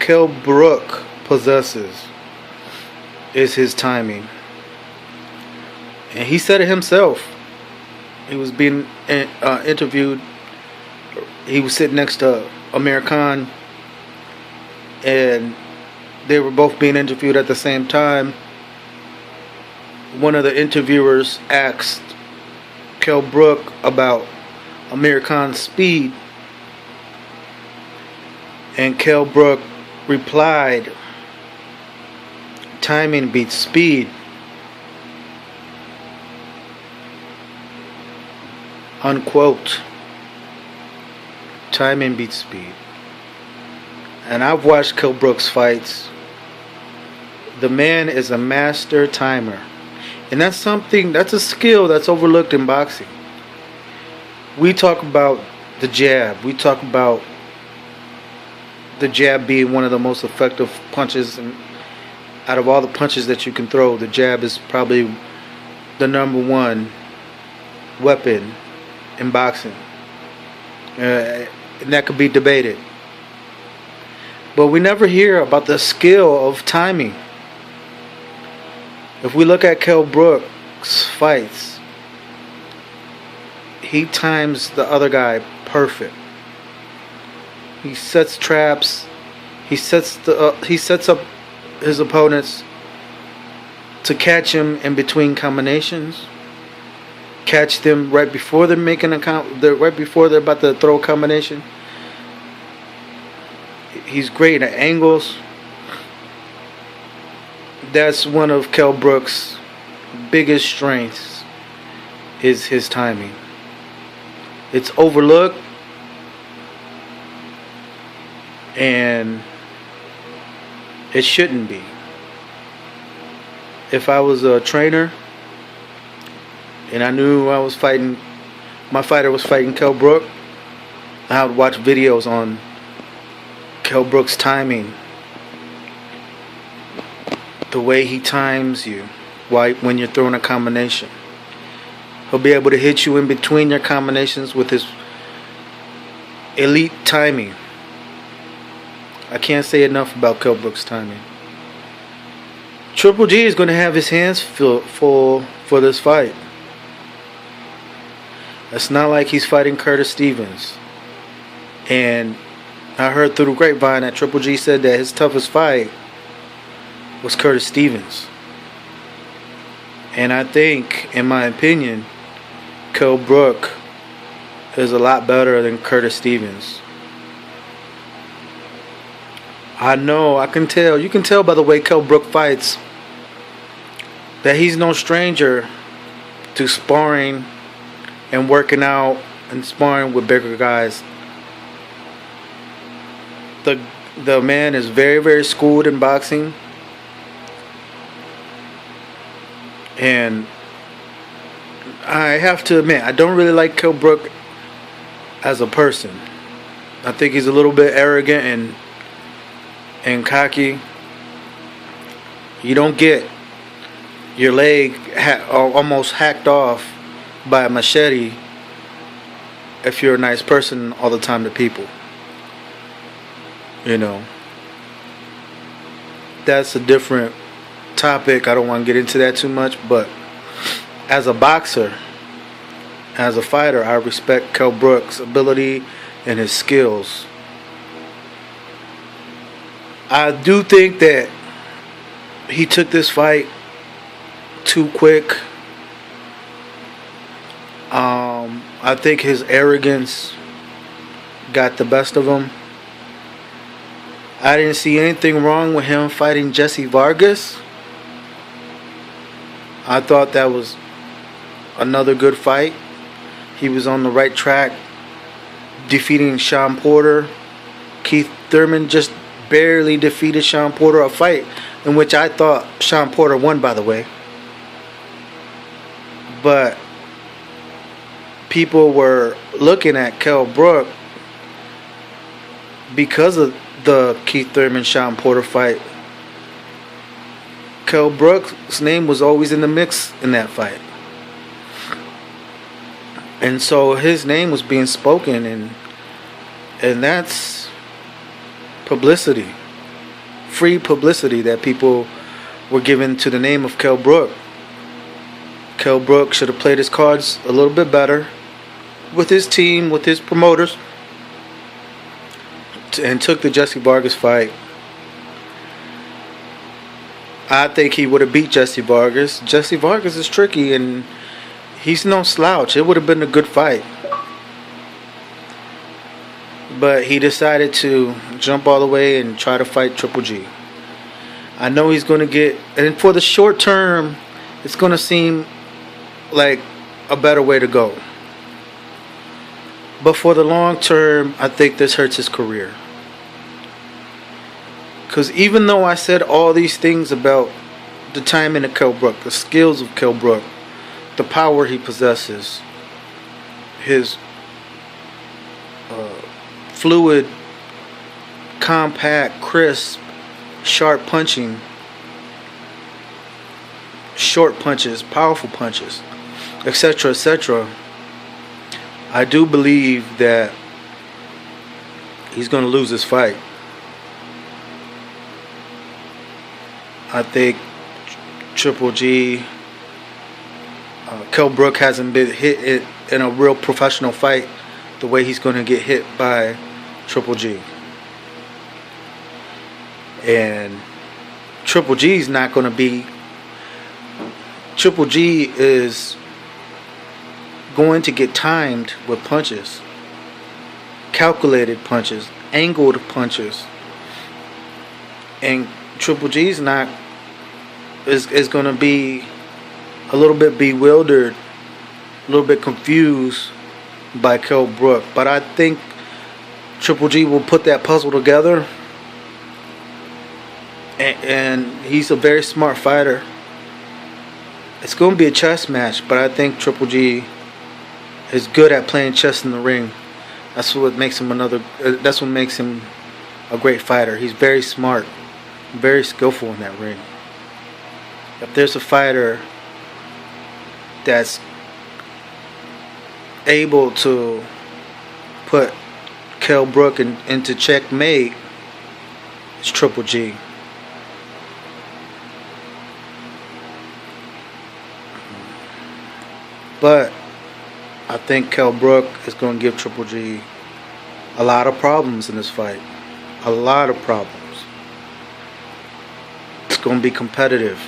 Kell Brook possesses is his timing. And he said it himself. He was being interviewed. He was sitting next to Amir Khan, and they were both being interviewed at the same time. One of the interviewers asked Kell Brook about Amir Khan's speed, and Kell Brook replied, "Timing beats speed." Unquote. Timing beats speed. And I've watched Kell Brook's fights. The man is a master timer. And that's a skill that's overlooked in boxing. We talk about the jab. We talk about the jab being one of the most effective punches. And out of all the punches that you can throw, the jab is probably the number one weapon in boxing. And that could be debated. But we never hear about the skill of timing. If we look at Kell Brook's fights, he times the other guy perfect. He sets traps. He sets up his opponents to catch him in between combinations. Catch them right before they're right before they're about to throw a combination. He's great at angles. That's one of Kell Brook's biggest strengths, is his timing. It's overlooked, and it shouldn't be. If I was a trainer and I knew my fighter was fighting Kell Brook, I would watch videos on Kell Brook's timing. The way he times you when you're throwing a combination. He'll be able to hit you in between your combinations with his elite timing. I can't say enough about Kell Brook's timing. Triple G is going to have his hands full for this fight. It's not like he's fighting Curtis Stevens. And I heard through the grapevine that Triple G said that his toughest fight was Curtis Stevens. And I think, in my opinion, Kell Brook is a lot better than Curtis Stevens. I can tell. You can tell by the way Kell Brook fights that he's no stranger to sparring and working out and sparring with bigger guys. The man is very, very schooled in boxing. And I have to admit, I don't really like Kell Brook as a person. I think he's a little bit arrogant and cocky. You don't get your leg almost hacked off by a machete if you're a nice person all the time to people. You know, that's a different topic. I don't want to get into that too much, but as a boxer, as a fighter, I respect Kell Brook's ability and his skills. I do think that he took this fight too quick. I think his arrogance got the best of him. I didn't see anything wrong with him fighting Jesse Vargas. I thought that was another good fight. He was on the right track, defeating Sean Porter. Keith Thurman just barely defeated Sean Porter, a fight in which I thought Sean Porter won, by the way. But people were looking at Kell Brook because of the Keith Thurman Sean Porter fight. Kell Brook's name was always in the mix in that fight. And so his name was being spoken, and that's publicity. free publicity that people were given to the name of Kell Brook. Kell Brook should have played his cards a little bit better with his team, with his promoters, and took the Jesse Vargas fight. I think he would have beat Jesse Vargas. Jesse Vargas is tricky and he's no slouch. It would have been a good fight. But he decided to jump all the way and try to fight Triple G. I know he's going to get, and for the short term, it's going to seem like a better way to go. But for the long term, I think this hurts his career. Because even though I said all these things about the timing of Kell Brook, the skills of Kell Brook, the power he possesses, his fluid, compact, crisp, sharp punching, short punches, powerful punches, etc., etc., I do believe that he's going to lose this fight. I think Triple G, Kell Brook hasn't been hit in a real professional fight the way he's going to get hit by Triple G. And Triple G is not going to be. Triple G is going to get timed with punches, calculated punches, angled punches, and Triple G is not is going to be a little bit bewildered, a little bit confused by Kell Brook. But I think Triple G will put that puzzle together, and he's a very smart fighter. It's going to be a chess match, but I think Triple G is good at playing chess in the ring. That's what makes him that's what makes him a great fighter. He's very smart, very skillful in that ring. If there's a fighter that's able to put Kell Brook into checkmate, it's Triple G. But I think Kell Brook is going to give Triple G a lot of problems in this fight. A lot of problems. It's going to be competitive.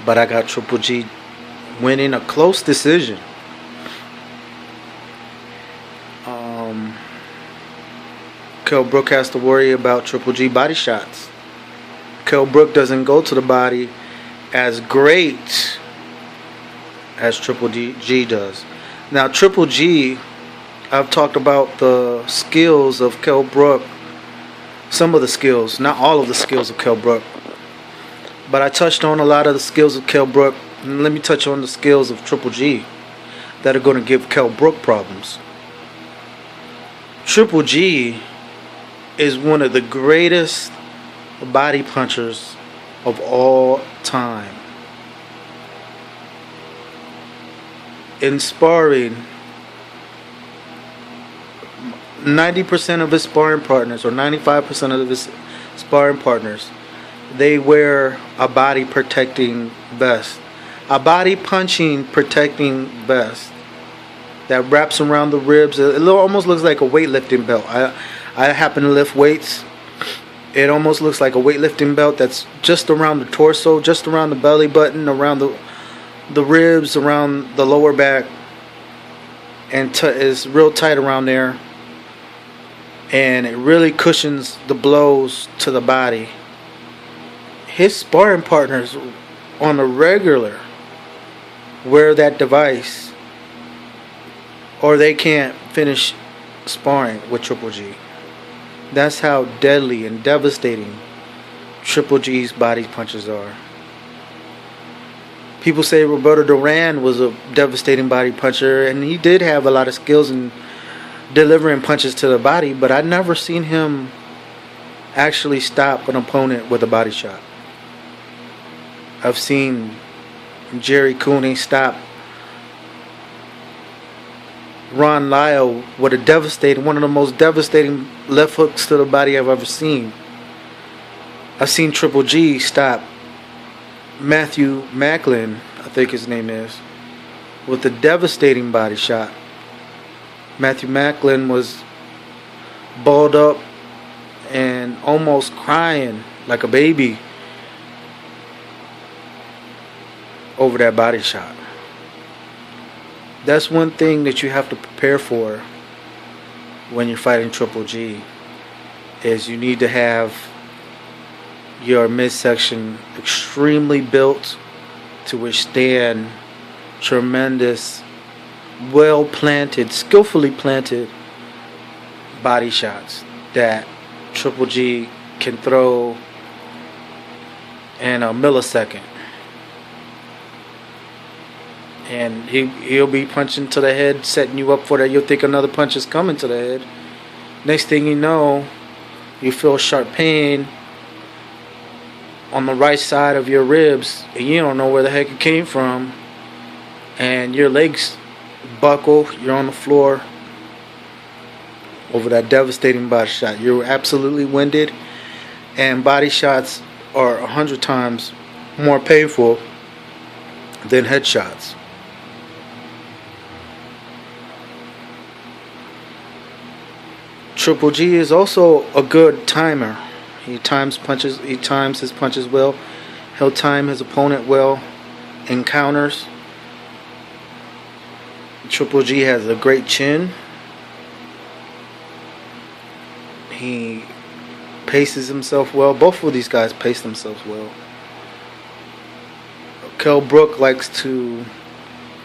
But I got Triple G winning a close decision. Kell Brook has to worry about Triple G body shots. Kell Brook doesn't go to the body as great as Triple G does. Now Triple G, I've talked about the skills of Kell Brook, some of the skills, not all of the skills of Kell Brook, but I touched on a lot of the skills of Kell Brook. And let me touch on the skills of Triple G that are going to give Kell Brook problems. Triple G is one of the greatest body punchers of all time. In sparring, 90% of his sparring partners, or 95% of his sparring partners, they wear a body protecting vest, a body punching protecting vest that wraps around the ribs. It almost looks like a weightlifting belt. I happen to lift weights. It almost looks like a weightlifting belt that's just around the torso, just around the belly button, around the ribs, around the lower back, and is real tight around there, and it really cushions the blows to the body. His sparring partners on a regular wear that device, or they can't finish sparring with Triple G. That's how deadly and devastating Triple G's body punches are. People say Roberto Duran was a devastating body puncher, and he did have a lot of skills in delivering punches to the body, but I've never seen him actually stop an opponent with a body shot. I've seen Jerry Cooney stop Ron Lyle with one of the most devastating left hooks to the body I've ever seen. I've seen Triple G stop Matthew Macklin, I think his name is, with a devastating body shot. Matthew Macklin was balled up and almost crying like a baby over that body shot. That's one thing that you have to prepare for when you're fighting Triple G, is you need to have your midsection extremely built to withstand tremendous, well planted, skillfully planted body shots that Triple G can throw in a millisecond. And he'll be punching to the head, setting you up for that. You'll think another punch is coming to the head. Next thing you know, you feel sharp pain on the right side of your ribs, and you don't know where the heck it came from. And your legs buckle. You're on the floor over that devastating body shot. You're absolutely winded, and body shots are 100 times more painful than headshots. Triple G is also a good timer. He times his punches well. He'll time his opponent well in counters. Triple G has a great chin. He paces himself well. Both of these guys pace themselves well. Kell Brook likes to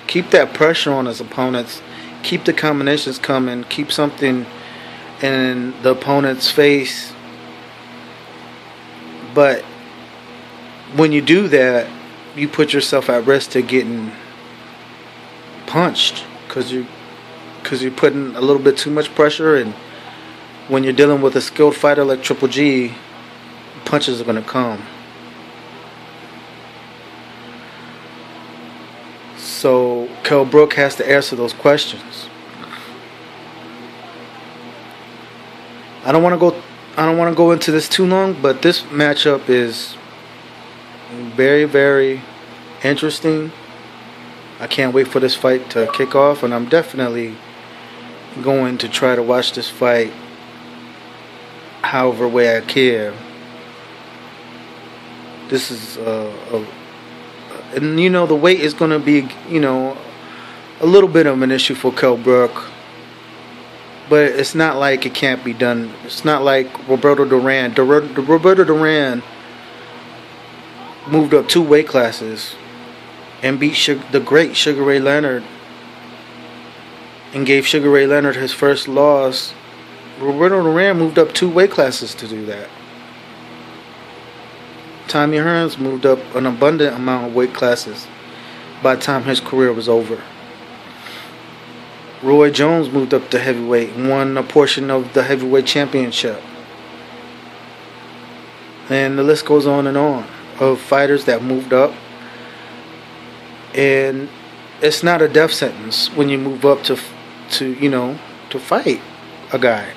keep that pressure on his opponents, keep the combinations coming, keep something in the opponent's face. But when you do that, you put yourself at risk to getting punched, because you're putting a little bit too much pressure. And when you're dealing with a skilled fighter like Triple G, punches are going to come. So Kell Brook has to answer those questions. I don't want to go into this too long, but this matchup is very, very interesting. I can't wait for this fight to kick off, and I'm definitely going to try to watch this fight however way I can. This is and the weight is going to be, a little bit of an issue for Kell Brook. But it's not like it can't be done. It's not like Roberto Duran. Roberto Duran moved up 2 weight classes and beat the great Sugar Ray Leonard, and gave Sugar Ray Leonard his first loss. Roberto Duran moved up 2 weight classes to do that. Tommy Hearns moved up an abundant amount of weight classes by the time his career was over. Roy Jones moved up to heavyweight and won a portion of the heavyweight championship. And the list goes on and on of fighters that moved up. And it's not a death sentence when you move up to fight a guy.